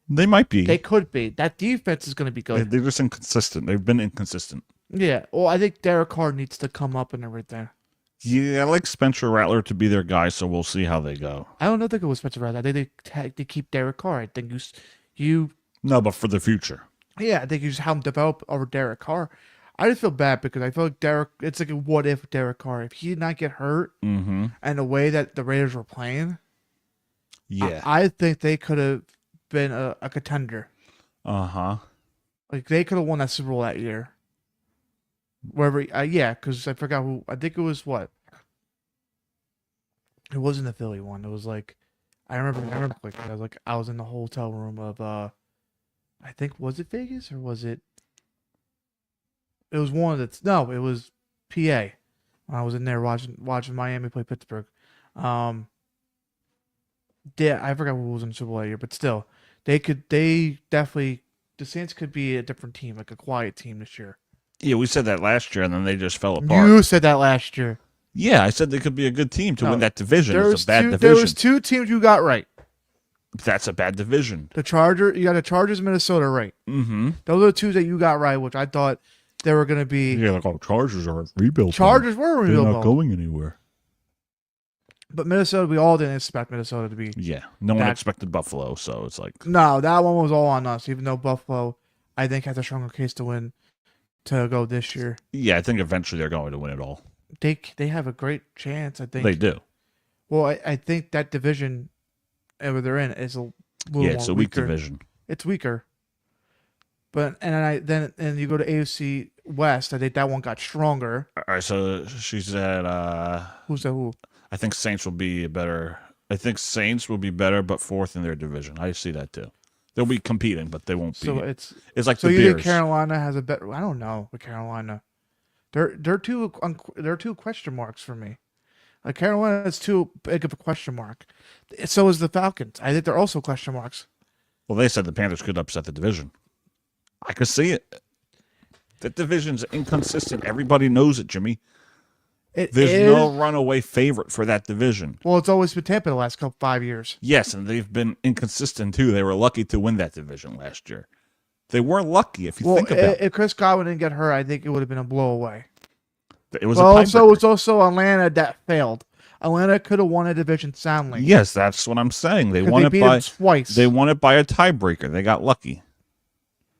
They might be. They could be. That defense is going to be good. They're just inconsistent. They've been inconsistent. Yeah. Well, I think Derek Carr needs to come up and everything. Yeah, I like Spencer Rattler to be their guy, so we'll see how they go. I don't think it was Spencer Rattler. I think they keep Derek Carr. I think No, but for the future. Yeah, I think you just help him develop over Derek Carr. I just feel bad because I feel like it's like a what if Derek Carr. If he did not get hurt and the way that the Raiders were playing, yeah, I think they could have been a contender. Like they could have won that Super Bowl that year. Wherever, because I forgot who. I think it was what. It wasn't the Philly one. It was like, I remember quickly. I was in the hotel room of I think, was it Vegas or was it? It was one of the it was PA. I was in there watching Miami play Pittsburgh. Yeah, I forgot who was in the Super Bowl that year, but still, the Saints could be a different team, like a quiet team this year. Yeah, we said that last year, and then they just fell apart. You said that last year. Yeah, I said they could be a good team to No, win that division. There It's was a bad two. division. There was two teams you got right. That's a bad division. You got the Chargers, Minnesota right. Mm-hmm. Those are the two that you got right, which I thought they were going to be. Yeah, like, oh, Chargers are a rebuild. Chargers were a They're rebuild. not going anywhere. But Minnesota, we all didn't expect Minnesota to be. Yeah, no one That- expected Buffalo, so it's like, No, that one was all on us. Even though Buffalo, I think, has a stronger case to win to go this year. yeah, I think eventually they're going to win it all. They have a great chance. I think They do. Well, I think that division, where they're in, is a little Yeah, more it's a weak weaker. division. It's weaker. But then you go to AFC West. I think that one got stronger. All right, so she said, Who's that? Who? I think Saints will be better. I think Saints will be better, but fourth in their division. I see that too. They'll be competing, but they won't be. So it's like so the you Bears. think Carolina has a better? I don't know with Carolina. They're two question marks for me. Like Carolina is too big of a question mark. So is the Falcons. I think they're also question marks. Well, they said the Panthers could upset the division. I could see it. That division's inconsistent. Everybody knows it, Jimmy. There's no runaway favorite for that division. Well, it's always been Tampa the last 5 years. Yes, and they've been inconsistent too. They were lucky to win that division last year. They were lucky if you think about it. If Chris Godwin didn't get hurt, I think it would have been a blowaway. It was Well, a also it's also Atlanta that failed. Atlanta could have won a division soundly. Yes, that's what I'm saying. They won it beat by them twice. They won it by a tiebreaker. They got lucky.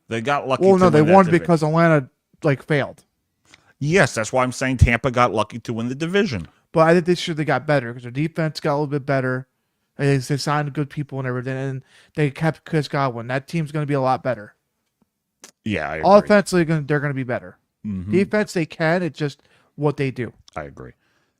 They got lucky. Well, no, to they win that won division. because Atlanta failed. Yes, that's why I'm saying Tampa got lucky to win the division. But I think this year they got better because their defense got a little bit better. They signed good people and everything, and they kept Chris Godwin. That team's going to be a lot better. Yeah, I agree. Offensively, they're going to be better. Mhm. Defense, they can. It's just what they do. I agree.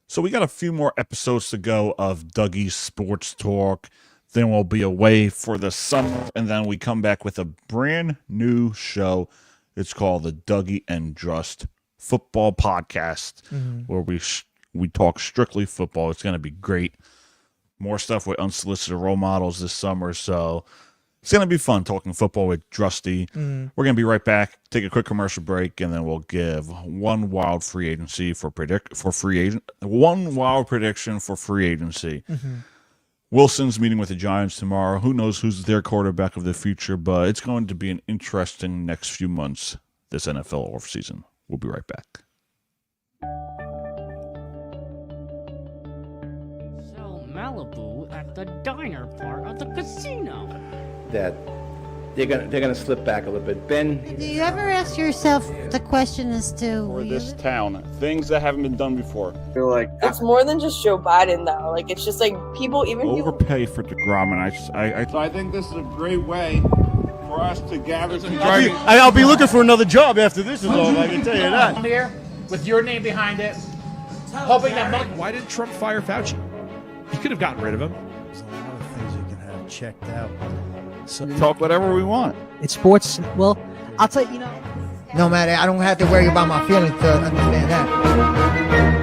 So we got a few more episodes to go of Dougie's Sports Talk. Then we'll be away for the summer, and then we come back with a brand new show. It's called the Dougie and Drust Football Podcast, where we talk strictly football. It's going to be great. More stuff with unsolicited role models this summer, so it's going to be fun talking football with Drusty. We're going to be right back. Take a quick commercial break, and then we'll give one wild prediction for free agency. Wilson's meeting with the Giants tomorrow. Who knows who's their quarterback of the future, but it's going to be an interesting next few months this NFL offseason. We'll be right back. So Malibu at the diner part of the casino. That they're gonna slip back a little bit. Ben, Do you ever ask yourself the question as to For this town, things that haven't been done before. Feel like It's more than just Joe Biden, though. Like, it's just like people, even people. Overpay for DeGrom, and So I think this is a great way for us to gather together. I'll be looking for another job after this is over, I can tell you that. Here, with your name behind it, hoping that Why did Trump fire Fauci? He could have gotten rid of him. There's a lot of things you can have checked out. So, talk whatever we want. it's sports. Well, I'll tell you, no matter, I don't have to worry about my feelings to understand that.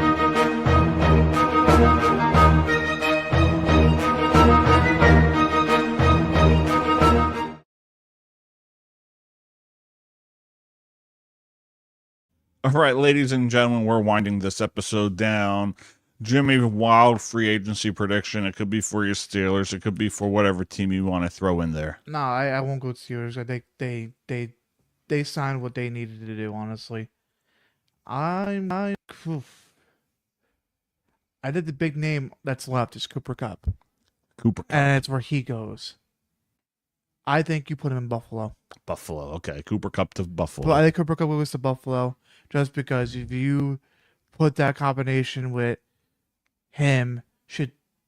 All right, ladies and gentlemen, we're winding this episode down. Jimmy, wild free agency prediction. It could be for your Steelers. It could be for whatever team you want to throw in there. No, I won't go to Steelers. I think they signed what they needed to do. Honestly, I think the big name that's left is Cooper Kupp, and it's where he goes. I think you put him in Buffalo. Buffalo, okay. Cooper Kupp to Buffalo. But I think Cooper Kupp goes to Buffalo just because if you put that combination with him,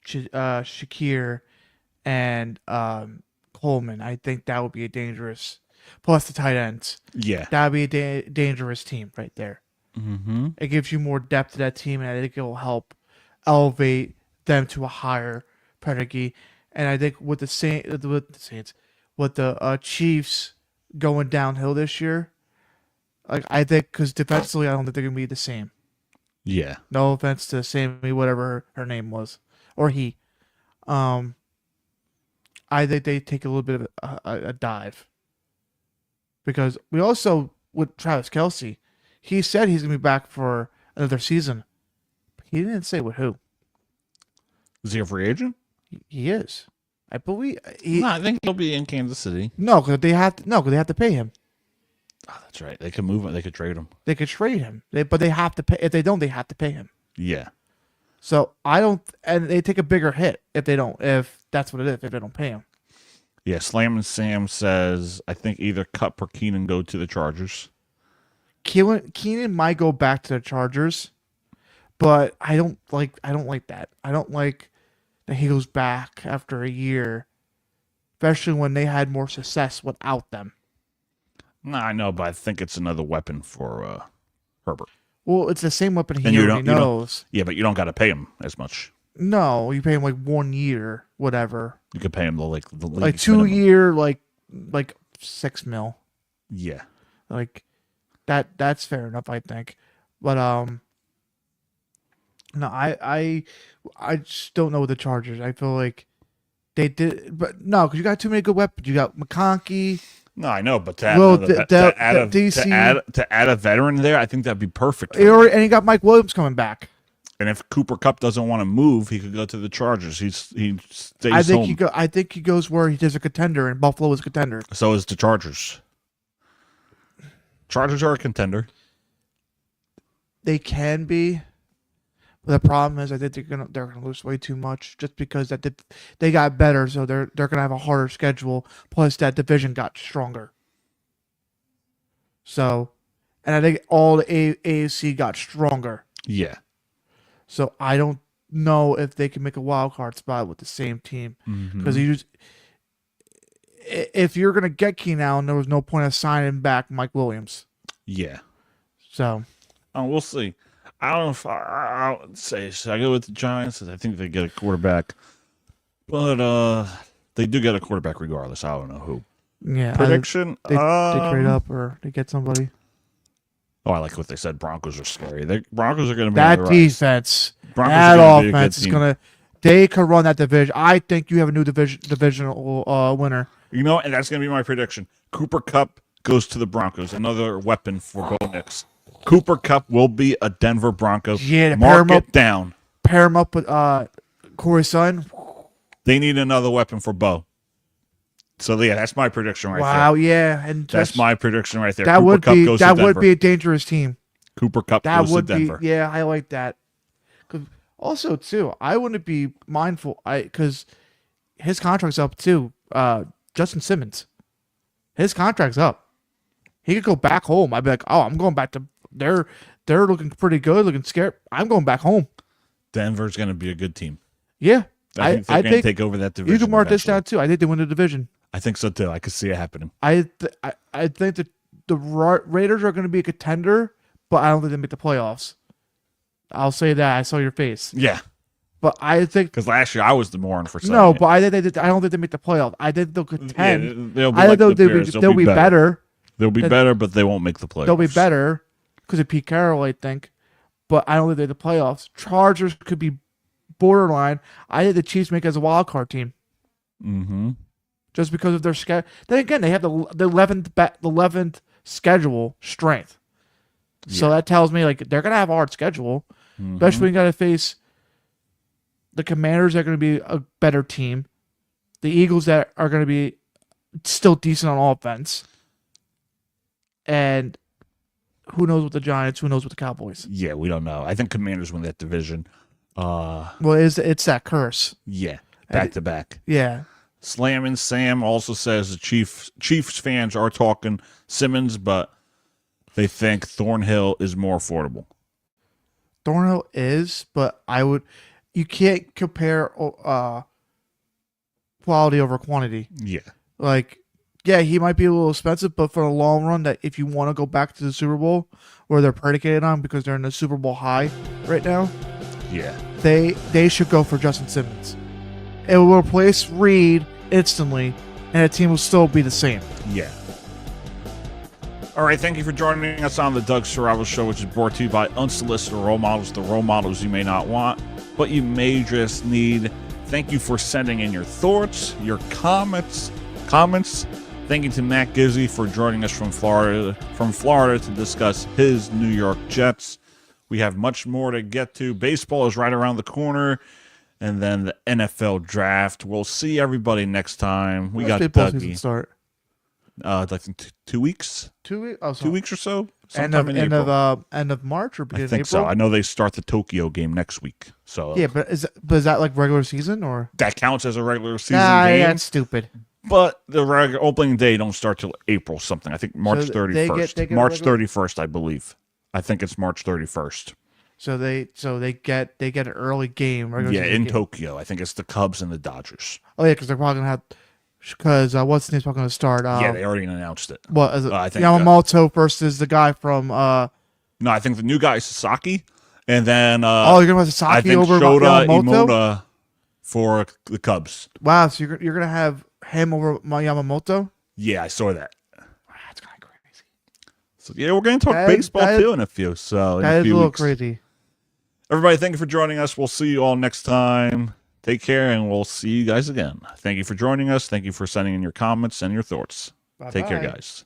Shakir, and Coleman, I think that would be a dangerous. Plus the tight ends. Yeah. That would be a dangerous team right there. Mm-hmm. It gives you more depth to that team, and I think it will help elevate them to a higher pedigree. And I think with the Saints, with the Chiefs going downhill this year, like I think because defensively, I don't think they're gonna be the same. Yeah. No offense to Sammy, whatever her name was, or he. I think they take a little bit of a dive. Because we also, with Travis Kelce, he said he's going to be back for another season. He didn't say with who. Is he a free agent? He is. I believe. No, I think he'll be in Kansas City. No, because they have to. No, because they have to pay him. Oh, that's right. They can move him. They could trade him. They could trade him, but they have to pay. If they don't, they have to pay him. Yeah. So I don't, and they take a bigger hit if they don't. If that's what it is, if they don't pay him. Yeah. Slam and Sam says, I think either Cup or Keenan go to the Chargers. Keenan might go back to the Chargers, but I don't like that. I don't like that he goes back after a year, especially when they had more success without them. No, I know, but I think it's another weapon for Herbert. Well, it's the same weapon he already knows. Yeah, but you don't got to pay him as much. No, you pay him like 1 year, whatever. You could pay him the like 2 year, like $6 million. Yeah, like that's fair enough, I think. But no, I just don't know with the Chargers. I feel like they did, but no, because you got too many good weapons. You got McConkey. No, I know, but to add a veteran there, I think that'd be perfect. And you got Mike Williams coming back. And if Cooper Kupp doesn't want to move, he could go to the Chargers. He stays home. I think he goes where he's a contender, and Buffalo is a contender. So is the Chargers. Chargers are a contender. They can be. But the problem is, I think they're gonna lose way too much just because they got better, so they're gonna have a harder schedule. Plus, that division got stronger. So, and I think all the AFC got stronger. Yeah. So I don't know if they can make a wild card spot with the same team because if you're gonna get Keenan Allen, there was no point of signing back Mike Williams. Yeah. So, we'll see. I don't know if I would say, should I go with the Giants? I think they get a quarterback. But they do get a quarterback regardless. I don't know who. Yeah. Prediction? They trade up or they get somebody. Oh, I like what they said. Broncos are scary. Broncos are going to be that on the defense. Broncos that offense is going to. They could run that division. I think you have a new divisional winner. You know, and that's going to be my prediction. Cooper Kupp goes to the Broncos. Another weapon for Bo Nix. Cooper Kupp will be a Denver Bronco. Yeah, mark it down. Pair him up with Corey Sun. They need another weapon for Bo. So yeah, that's my prediction right there. Wow, yeah, and that's my prediction right there. That Cooper Kupp goes to Denver. Would be a dangerous team. Cooper Kupp goes to Denver. Yeah, I like that. Also, too, I wouldn't be mindful. Because his contract's up too. Justin Simmons, his contract's up. He could go back home. I'd be like, oh, I'm going back to. They're looking pretty good, looking scared. I'm going back home. Denver's going to be a good team. Yeah, I think they're going to take over that division. You can mark this down too. I think they win the division. I think so too. I could see it happening. I think that the Raiders are going to be a contender, but I don't think they make the playoffs. I'll say that. I saw your face. Yeah, but I think because last year I was the moron for saying no, it. but I don't think they make the playoffs. I think they'll contend. Yeah, they'll be better. They'll be better, but they won't make the playoffs. They'll be better because of Pete Carroll, I think. But I don't think they're the playoffs. Chargers could be borderline. I think the Chiefs make it as a wild card team. Mm-hmm. Just because of their schedule. Then again, they have the 11th schedule strength. Yeah. So that tells me like they're gonna have a hard schedule, especially when you gotta face the Commanders. That are gonna be a better team. The Eagles that are gonna be still decent on offense. And who knows with the Giants? Who knows with the Cowboys? Yeah, we don't know. I think Commanders win that division. Well, it's that curse. Yeah, back to back. Yeah. Slam and Sam also says the Chiefs fans are talking Simmons, but they think Thornhill is more affordable. Thornhill is, but you can't compare quality over quantity. Yeah. Like, yeah, he might be a little expensive, but for the long run, that if you want to go back to the Super Bowl, where they're predicated on because they're in the Super Bowl high right now, yeah, they should go for Justin Simmons. It will replace Reed instantly, and the team will still be the same. Yeah. All right, thank you for joining us on the Doug Serravo Show, which is brought to you by Unsolicited Role Models, the role models you may not want, but you may just need. Thank you for sending in your thoughts, your comments. Thank you to Matt Gizzi for joining us from Florida to discuss his New York Jets. We have much more to get to. Baseball is right around the corner. And then the NFL draft. We'll see everybody next time. We got baseball Dougie. season start. Like 2 weeks? 2 weeks? Oh, 2 weeks or so? End of March or beginning I think of April? so. I know they start the Tokyo game next week. So yeah, but is that like regular season or? That counts as a regular season Nah, game. yeah, that's stupid. But the regular opening day don't start till April something. I think March 31st. They get March regular- 31st, I believe. I think it's March 31st. So they get an early game. Yeah, in game. Tokyo. I think it's the Cubs and the Dodgers. Oh yeah, because they're probably gonna have. Because what's the name's probably gonna start? Yeah, they already announced it. Well, is it I think Yamamoto versus the guy from? No, I think the new guy is Sasaki, and then you're gonna have Sasaki I think over Shota Yamamoto? Imona for the Cubs. Wow, so you're gonna have him over Yamamoto? Yeah, I saw that. That's kind of crazy. So yeah, we're gonna talk baseball too in a few. So that is a little weeks. crazy. Everybody, thank you for joining us. We'll see you all next time. Take care, and we'll see you guys again. Thank you for joining us. Thank you for sending in your comments and your thoughts. Bye-bye. Take care, guys.